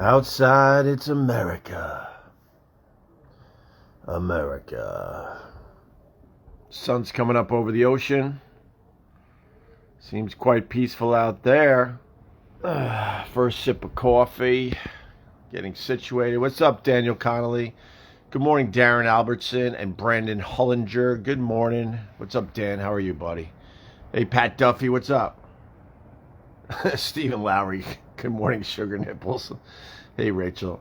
Outside, it's America. America. Sun's coming up over the ocean. Seems quite peaceful out there. First sip of coffee. Getting situated. What's up, Daniel Connolly? Good morning, Darren Albertson and Brandon Hullinger. Good morning. What's up, Dan? How are you, buddy? Hey, Pat Duffy, what's up? Stephen Lowry. Good morning, Sugar Nipples. Hey, Rachel.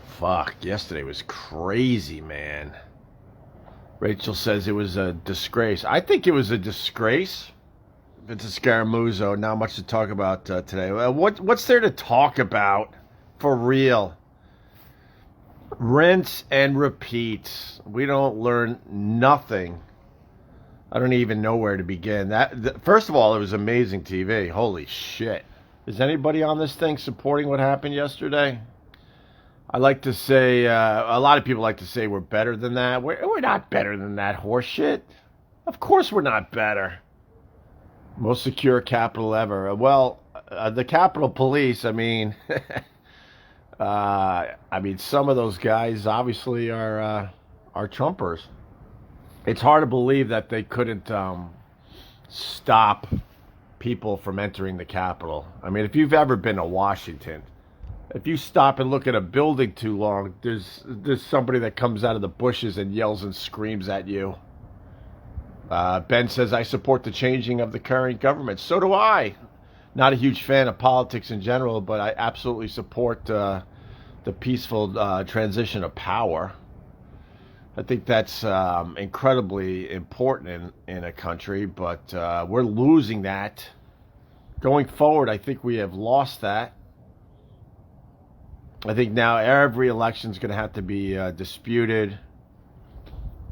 Fuck, yesterday was crazy, man. Rachel says it was a disgrace. I think it was a disgrace. If it's a Scaramuzzo, not much to talk about today. What's there to talk about for real? Rinse and repeat. We don't learn nothing. I don't even know where to begin. First of all, it was amazing TV. Holy shit. Is anybody on this thing supporting what happened yesterday? I like to say, a lot of people like to say we're better than that. We're not better than that horse shit. Of course we're not better. Most secure capital ever. Well, the Capitol Police, some of those guys obviously are Trumpers. It's hard to believe that they couldn't stop people from entering the Capitol. I mean, if you've ever been to Washington, if you stop and look at a building too long, there's somebody that comes out of the bushes and yells and screams at you. Ben says, I support the changing of the current government. So do I. Not a huge fan of politics in general, but I absolutely support the peaceful transition of power. I think that's incredibly important in a country, but we're losing that. Going forward, I think we have lost that. I think now every election is going to have to be disputed.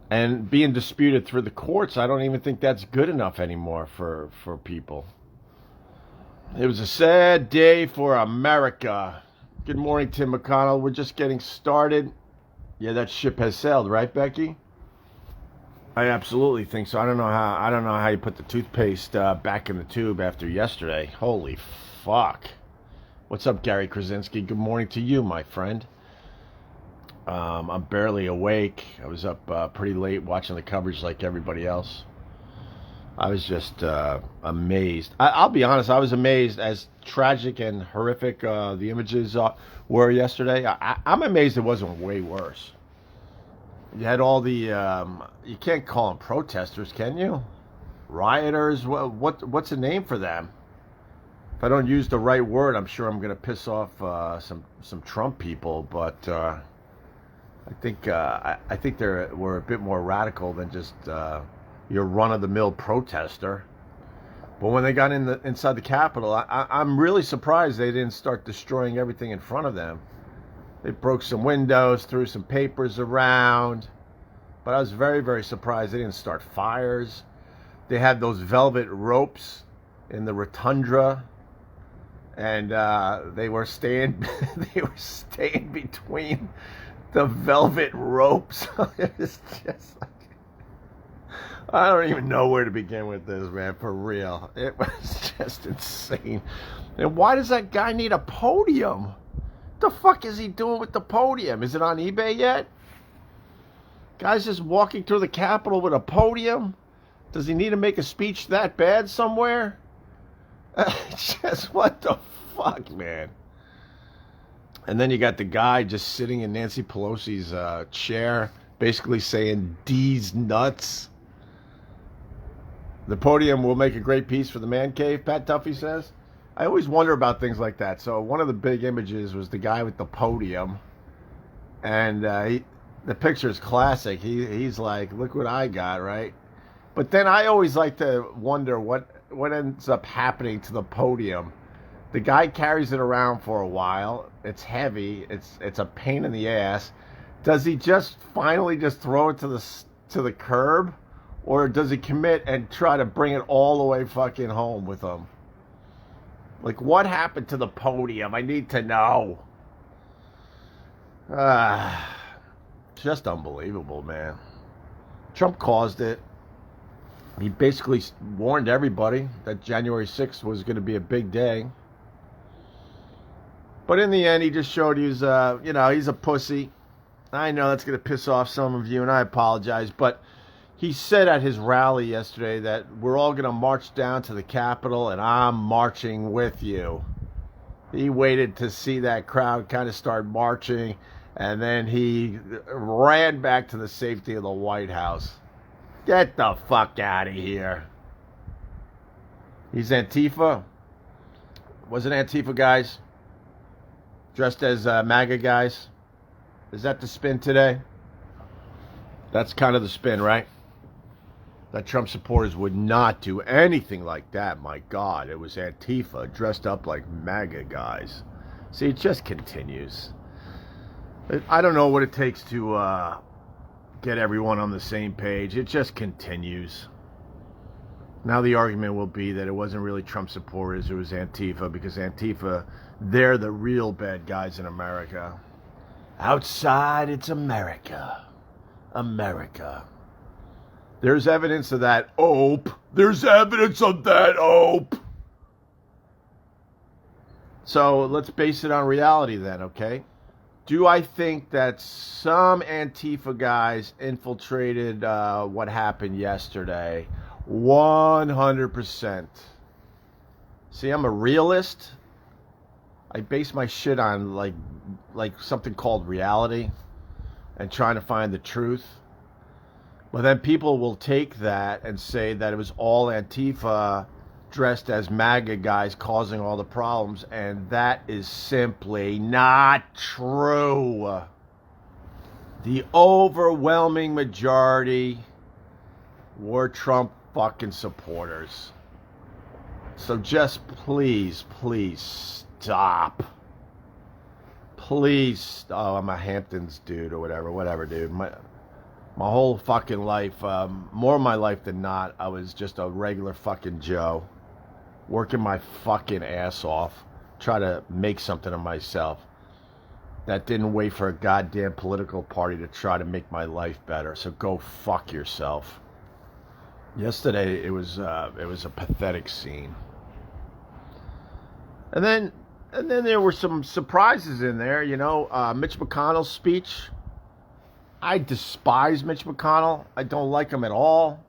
And being disputed through the courts, I don't even think that's good enough anymore for people. It was a sad day for America. Good morning, Tim McConnell. We're just getting started. Yeah, that ship has sailed, right, Becky? I absolutely think so. I don't know how you put the toothpaste back in the tube after yesterday. Holy fuck. What's up, Gary Krasinski? Good morning to you, my friend. I'm barely awake. I was up pretty late watching the coverage like everybody else. I was just amazed. I'll be honest, I was amazed as tragic and horrific the images were yesterday. I'm amazed it wasn't way worse. You had all the, you can't call them protesters, can you? Rioters? What's a name for them? If I don't use the right word, I'm sure I'm going to piss off some Trump people, but I think we're a bit more radical than just your run-of-the-mill protester. But when they got inside the Capitol, I'm really surprised they didn't start destroying everything in front of them. They broke some windows, threw some papers around, but I was very, very surprised they didn't start fires. They had those velvet ropes in the rotunda, and they were staying between the velvet ropes. It was just like, I don't even know where to begin with this, man, for real. It was just insane. And why does that guy need a podium? What the fuck is he doing with the podium? Is it on eBay yet? Guy's just walking through the Capitol with a podium? Does he need to make a speech that bad somewhere? Just what the fuck, man? And then you got the guy just sitting in Nancy Pelosi's chair, basically saying, D's nuts. The podium will make a great piece for the man cave, Pat Duffy says. I always wonder about things like that. So one of the big images was the guy with the podium. And the picture is classic. He's like, look what I got, right? But then I always like to wonder what ends up happening to the podium. The guy carries it around for a while. It's heavy. It's a pain in the ass. Does he just finally just throw it to the curb? Or does he commit and try to bring it all the way fucking home with him? Like, what happened to the podium? I need to know. Just unbelievable, man. Trump caused it. He basically warned everybody that January 6th was going to be a big day. But in the end, he just showed he's he's a pussy. I know that's going to piss off some of you, and I apologize. But he said at his rally yesterday that we're all going to march down to the Capitol, and I'm marching with you. He waited to see that crowd kind of start marching, and then he ran back to the safety of the White House. Get the fuck out of here. He's Antifa. Wasn't Antifa guys dressed as MAGA guys? Is that the spin today? That's kind of the spin, right? That Trump supporters would not do anything like that. My God, it was Antifa dressed up like MAGA guys. See, it just continues. I don't know what it takes to get everyone on the same page. It just continues. Now the argument will be that it wasn't really Trump supporters, it was Antifa, because Antifa, they're the real bad guys in America. Outside, it's America. America. There's evidence of that, Ope. There's evidence of that, Ope. So let's base it on reality then, okay? Do I think that some Antifa guys infiltrated what happened yesterday? 100%. See, I'm a realist. I base my shit on like something called reality and trying to find the truth. But then people will take that and say that it was all Antifa dressed as MAGA guys causing all the problems, and that is simply not true. The overwhelming majority were Trump fucking supporters. So just please stop. Please. Oh, I'm a Hamptons dude or whatever, dude. My whole fucking life, more of my life than not, I was just a regular fucking Joe, working my fucking ass off, try to make something of myself. That didn't wait for a goddamn political party to try to make my life better. So go fuck yourself. Yesterday, it was a pathetic scene. And then there were some surprises in there. You know, Mitch McConnell's speech. I despise Mitch McConnell. I don't like him at all.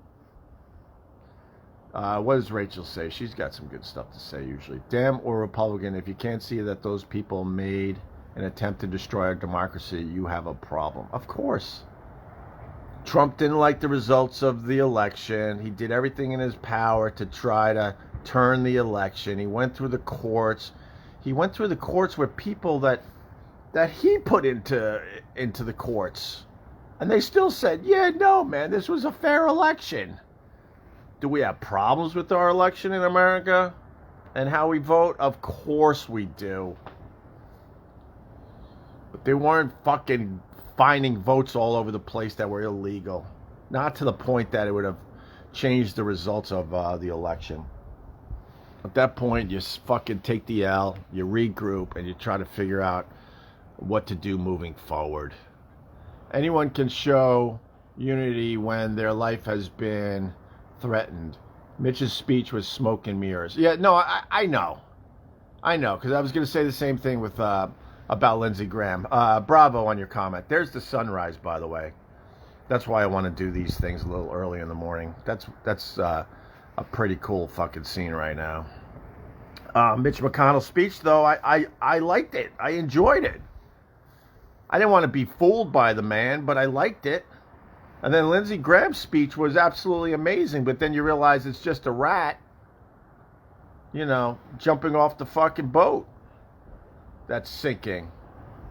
What does Rachel say? She's got some good stuff to say usually. Dem or Republican, if you can't see that those people made an attempt to destroy our democracy, you have a problem. Of course. Trump didn't like the results of the election. He did everything in his power to try to turn the election. He went through the courts. He went through the courts with people that he put into the courts. And they still said, yeah, no, man, this was a fair election. Do we have problems with our election in America and how we vote? Of course we do. But they weren't fucking finding votes all over the place that were illegal. Not to the point that it would have changed the results of the election. At that point, you fucking take the L, you regroup, and you try to figure out what to do moving forward. Anyone can show unity when their life has been threatened. Mitch's speech was smoke and mirrors. Yeah, no, I know. I know, because I was going to say the same thing with about Lindsey Graham. Bravo on your comment. There's the sunrise, by the way. That's why I want to do these things a little early in the morning. That's a pretty cool fucking scene right now. Mitch McConnell's speech, though, I liked it. I enjoyed it. I didn't want to be fooled by the man, but I liked it. And then Lindsey Graham's speech was absolutely amazing, but then you realize it's just a rat, you know, jumping off the fucking boat that's sinking,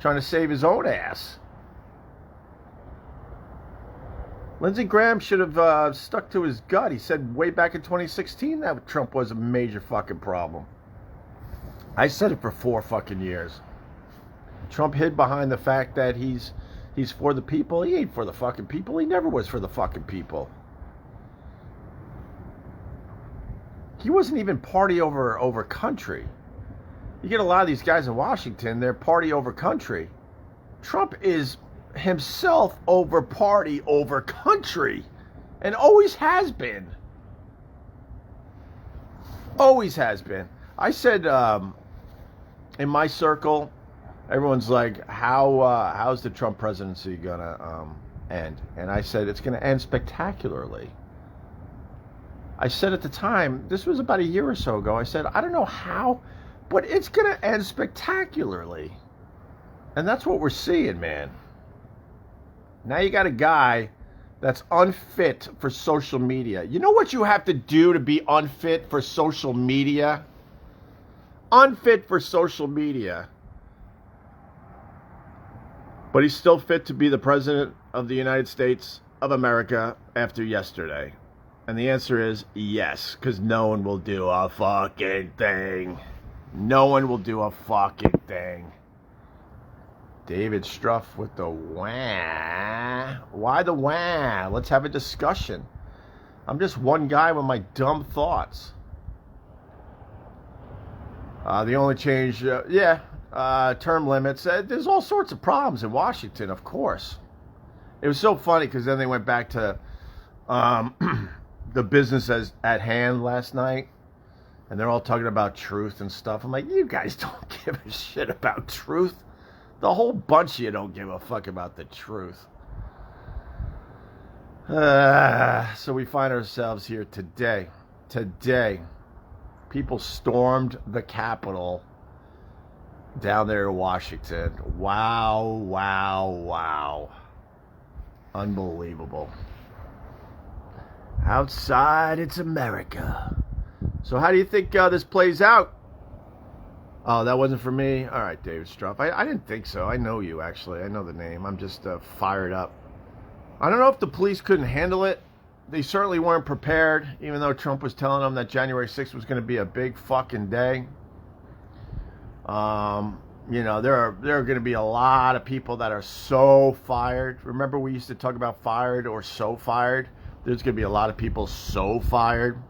trying to save his own ass. Lindsey Graham should have stuck to his gut. He said way back in 2016 that Trump was a major fucking problem. I said it for 4 fucking years. Trump hid behind the fact that he's for the people. He ain't for the fucking people. He never was for the fucking people. He wasn't even party over country. You get a lot of these guys in Washington, they're party over country. Trump is himself over party over country. And always has been. Always has been. I said in my circle, everyone's like, how's the Trump presidency gonna end? And I said it's gonna end spectacularly. I said at the time, this was about a year or so ago, I said, I don't know how, but it's gonna end spectacularly. And that's what we're seeing, man. Now you got a guy that's unfit for social media. You know what you have to do to be unfit for social media? Unfit for social media. But he's still fit to be the president of the United States of America after yesterday. And the answer is yes, because no one will do a fucking thing. No one will do a fucking thing. David Struff with the wah. Why the wah? Let's have a discussion. I'm just one guy with my dumb thoughts. The only change, term limits. There's all sorts of problems in Washington, of course. It was so funny because then they went back to the business at hand last night. And they're all talking about truth and stuff. I'm like, you guys don't give a shit about truth. The whole bunch of you don't give a fuck about the truth. So we find ourselves here today. Today, people stormed the Capitol down there in Washington. Wow, wow, wow. Unbelievable. Outside, it's America. So how do you think this plays out? Oh, that wasn't for me? All right, David Struff. I didn't think so. I know you, actually. I know the name. I'm just fired up. I don't know if the police couldn't handle it. They certainly weren't prepared, even though Trump was telling them that January 6th was going to be a big fucking day. There are going to be a lot of people that are so fired. Remember we used to talk about fired or so fired? There's going to be a lot of people so fired.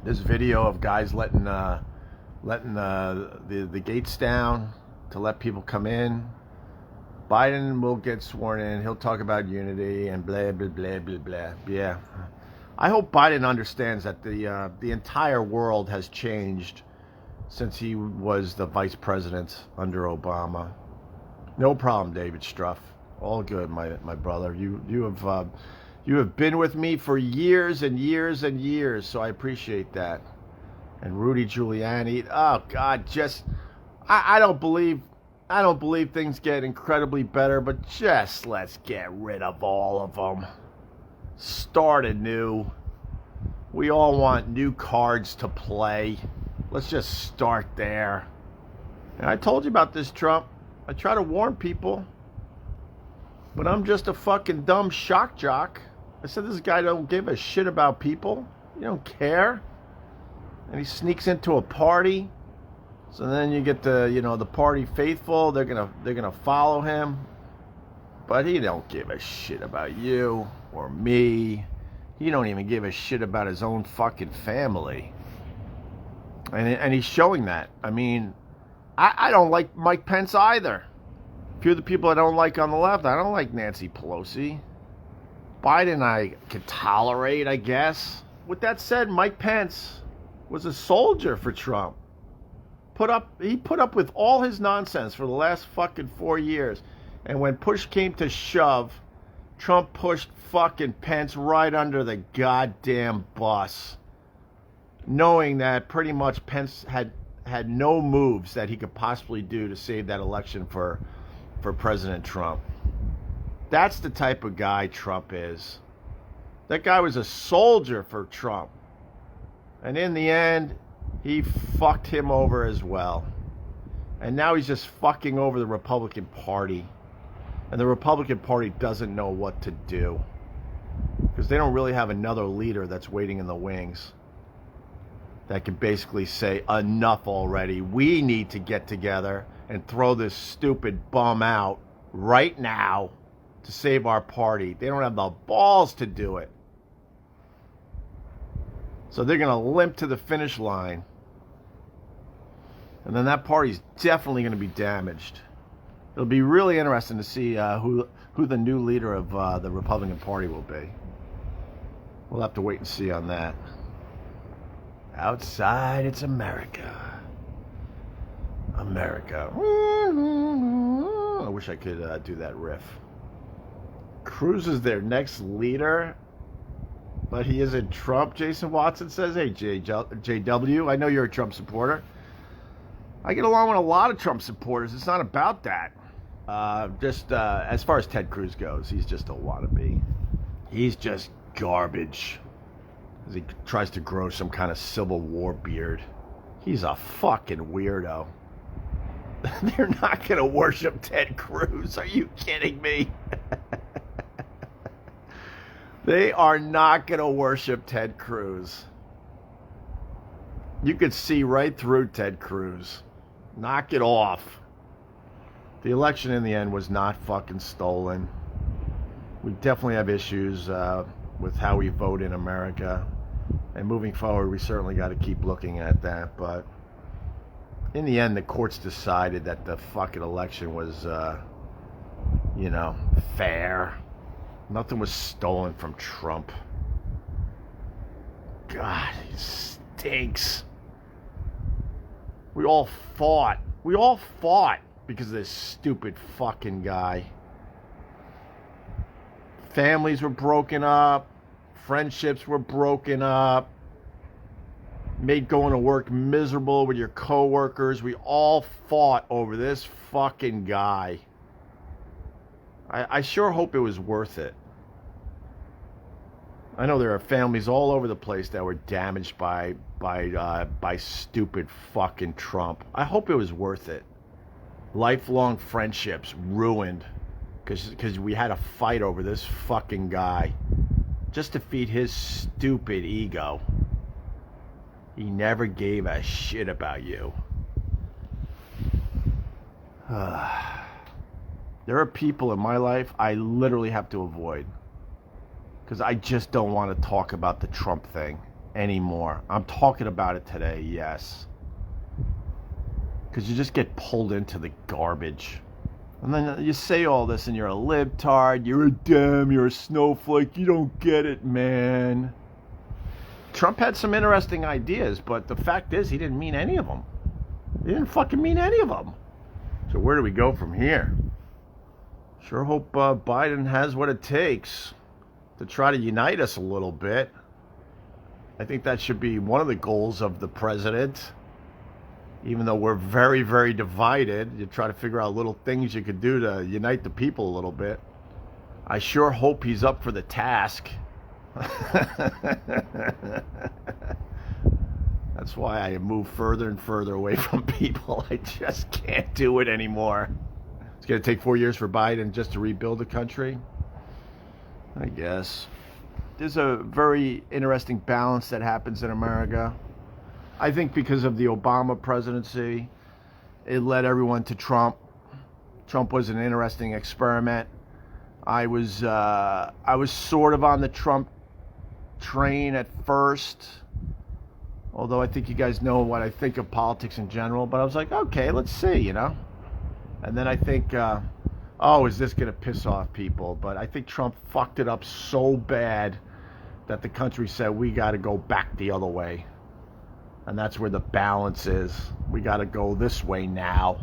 This video of guys letting the gates down to let people come in. Biden will get sworn in. He'll talk about unity and blah, blah, blah, blah, blah. Yeah. I hope Biden understands that the entire world has changed since he was the vice president under Obama. No problem, David Struff. All good, my brother. You have been with me for years and years and years, so I appreciate that. And Rudy Giuliani, oh God, I don't believe things get incredibly better, but just let's get rid of all of them. Start anew. We all want new cards to play. Let's just start there. And I told you about this, Trump. I try to warn people, but I'm just a fucking dumb shock jock. I said this guy don't give a shit about people. You don't care. And he sneaks into a party. So then you get the party faithful. They're gonna follow him. But he don't give a shit about you or me. He don't even give a shit about his own fucking family. And he's showing that. I mean, I don't like Mike Pence either. A few of the people I don't like on the left, I don't like Nancy Pelosi. Biden I could tolerate, I guess. With that said, Mike Pence was a soldier for Trump. He put up with all his nonsense for the last fucking 4 years. And when push came to shove, Trump pushed fucking Pence right under the goddamn bus. Knowing that pretty much Pence had no moves that he could possibly do to save that election for President Trump. That's the type of guy Trump is. That guy was a soldier for Trump. And in the end, he fucked him over as well. And now he's just fucking over the Republican Party. And the Republican Party doesn't know what to do. Because they don't really have another leader that's waiting in the wings that can basically say, enough already. We need to get together and throw this stupid bum out right now to save our party. They don't have the balls to do it. So they're going to limp to the finish line. And then that party's definitely going to be damaged. It'll be really interesting to see who the new leader of the Republican Party will be. We'll have to wait and see on that. Outside, it's America. America. I wish I could do that riff. Cruz is their next leader, but he isn't Trump, Jason Watson says. Hey, JW, I know you're a Trump supporter. I get along with a lot of Trump supporters. It's not about that. As far as Ted Cruz goes, he's just a wannabe. He's just garbage. As he tries to grow some kind of Civil War beard. He's a fucking weirdo. They're not going to worship Ted Cruz. Are you kidding me? They are not going to worship Ted Cruz. You could see right through Ted Cruz. Knock it off. The election in the end was not fucking stolen. We definitely have issues with how we vote in America. And moving forward, we certainly got to keep looking at that. But in the end, the courts decided that the fucking election was, fair. Nothing was stolen from Trump. God, he stinks. We all fought because of this stupid fucking guy. Families were broken up. Friendships were broken up. Made going to work miserable with your coworkers. We all fought over this fucking guy. I sure hope it was worth it. I know there are families all over the place that were damaged by stupid fucking Trump. I hope it was worth it. Lifelong friendships ruined because we had a fight over this fucking guy just to feed his stupid ego. He never gave a shit about you. There are people in my life I literally have to avoid because I just don't want to talk about the Trump thing anymore. I'm talking about it today, yes. Because you just get pulled into the garbage. And then you say all this and you're a libtard, you're a dem, you're a snowflake, you don't get it, man. Trump had some interesting ideas, but the fact is he didn't mean any of them. He didn't fucking mean any of them. So where do we go from here? Sure hope Biden has what it takes to try to unite us a little bit. I think that should be one of the goals of the president. Even though we're very, very divided, you try to figure out little things you could do to unite the people a little bit. I sure hope he's up for the task. That's why I move further and further away from people. I just can't do it anymore. It's going to take 4 years for Biden just to rebuild the country, I guess. There's a very interesting balance that happens in America. I think because of the Obama presidency, it led everyone to Trump. Trump was an interesting experiment. I was sort of on the Trump train at first, although I think you guys know what I think of politics in general, but I was like, okay, let's see, And then I think, is this going to piss off people? But I think Trump fucked it up so bad that the country said, we got to go back the other way. And that's where the balance is. We got to go this way now.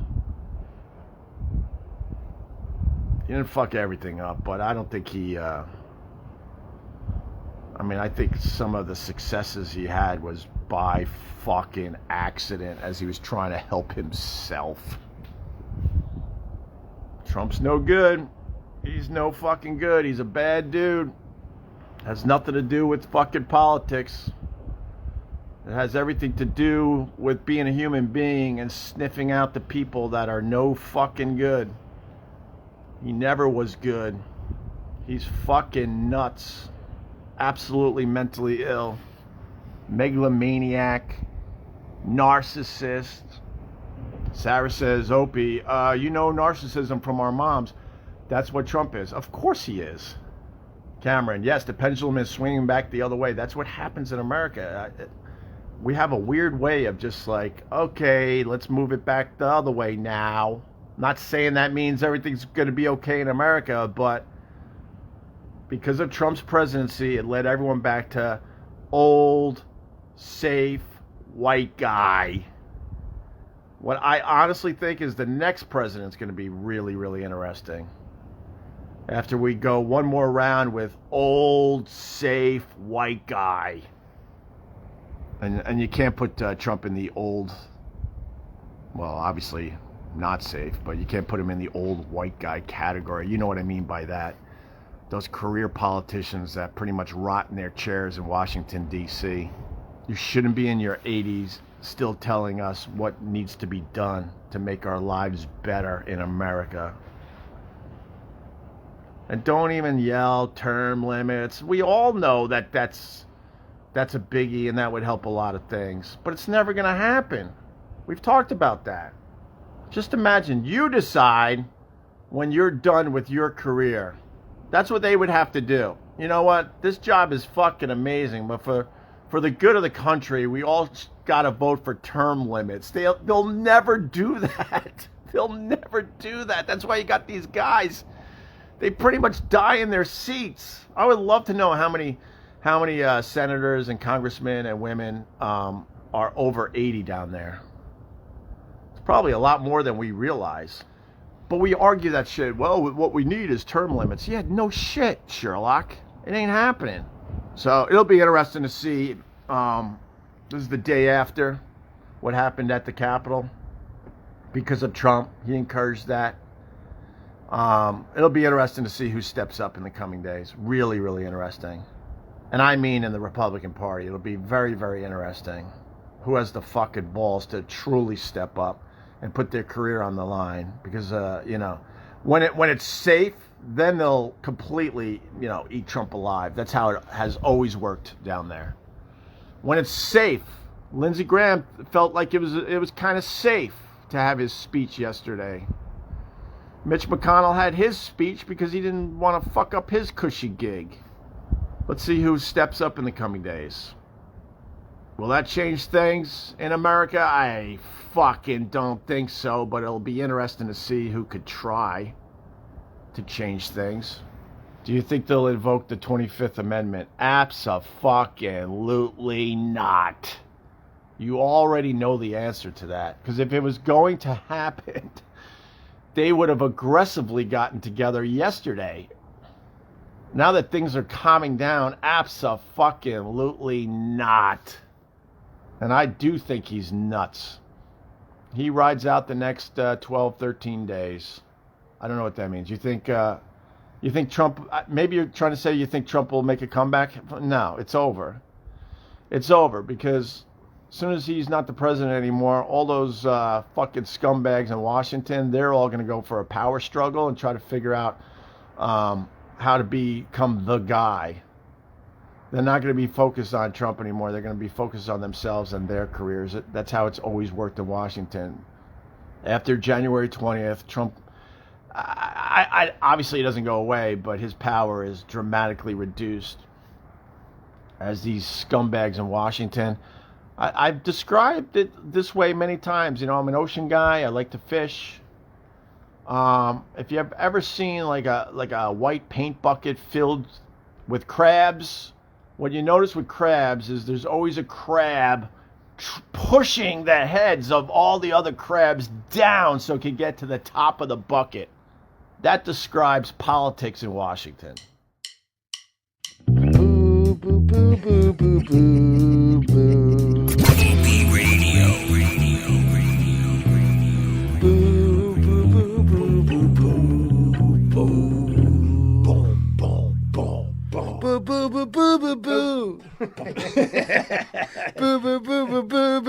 He didn't fuck everything up, but I don't think he... I think some of the successes he had was by fucking accident as he was trying to help himself. Trump's no good. He's no fucking good. He's a bad dude. Has nothing to do with fucking politics. It has everything to do with being a human being and sniffing out the people that are no fucking good. He never was good. He's fucking nuts. Absolutely mentally ill. Megalomaniac. Narcissist. Sarah says, Opie, narcissism from our moms. That's what Trump is. Of course he is. Cameron, yes, the pendulum is swinging back the other way. That's what happens in America. We have a weird way of just like, okay, let's move it back the other way now. Not saying that means everything's going to be okay in America, but because of Trump's presidency, it led everyone back to old, safe, white guy. What I honestly think is the next president's going to be really, really interesting. After we go one more round with old, safe, white guy. And you can't put Trump in the old, well, obviously not safe, but you can't put him in the old white guy category. You know what I mean by that. Those career politicians that pretty much rot in their chairs in Washington, D.C. You shouldn't be in your 80s still telling us what needs to be done to make our lives better in America. And don't even yell term limits. We all know that that's a biggie and that would help a lot of things. But it's never going to happen. We've talked about that. Just imagine you decide when you're done with your career. That's what they would have to do. You know what? This job is fucking amazing, but for the good of the country, we all got to vote for term limits. They'll never do that. They'll never do that. That's why you got these guys. They pretty much die in their seats. I would love to know how many senators and congressmen and women are over 80 down there. It's probably a lot more than we realize. But we argue that shit. Well, what we need is term limits. Yeah, no shit, Sherlock. It ain't happening. So it'll be interesting to see. This is the day after what happened at the Capitol because of Trump. He encouraged that. It'll be interesting to see who steps up in the coming days. Really, really interesting. And I mean in the Republican Party. It'll be very, very interesting. Who has the fucking balls to truly step up and put their career on the line? Because, when it's safe, then they'll completely, eat Trump alive. That's how it has always worked down there. When it's safe, Lindsey Graham felt like it was kind of safe to have his speech yesterday. Mitch McConnell had his speech because he didn't want to fuck up his cushy gig. Let's see who steps up in the coming days. Will that change things in America? I fucking don't think so, but it'll be interesting to see who could try to change things. Do you think they'll invoke the 25th Amendment? Abso-fucking-lutely not. You already know the answer to that. Because if it was going to happen, they would have aggressively gotten together yesterday. Now that things are calming down, abso-fucking-lutely not. And I do think he's nuts. He rides out the next 12, 13 days. I don't know what that means. You think Trump, maybe you're trying to say you think Trump will make a comeback? No, it's over. It's over because as soon as he's not the president anymore, all those fucking scumbags in Washington, they're all going to go for a power struggle and try to figure out how to become the guy. They're not going to be focused on Trump anymore. They're going to be focused on themselves and their careers. That's how it's always worked in Washington. After January 20th, Trump, I obviously it doesn't go away, but his power is dramatically reduced as these scumbags in Washington. I've described it this way many times. I'm an ocean guy. I like to fish. If you've ever seen like a white paint bucket filled with crabs, what you notice with crabs is there's always a crab pushing the heads of all the other crabs down so it can get to the top of the bucket. That describes politics in Washington. Boo, boo, boo, boo, boo, boo, boo. Opie Radio. Boo, boo, boo, boo, boo, boo, boo. Boom, boom, boom, boom. Boo, boo, boo, boo, boo, boo. Boo, boo, boo, boo, boo,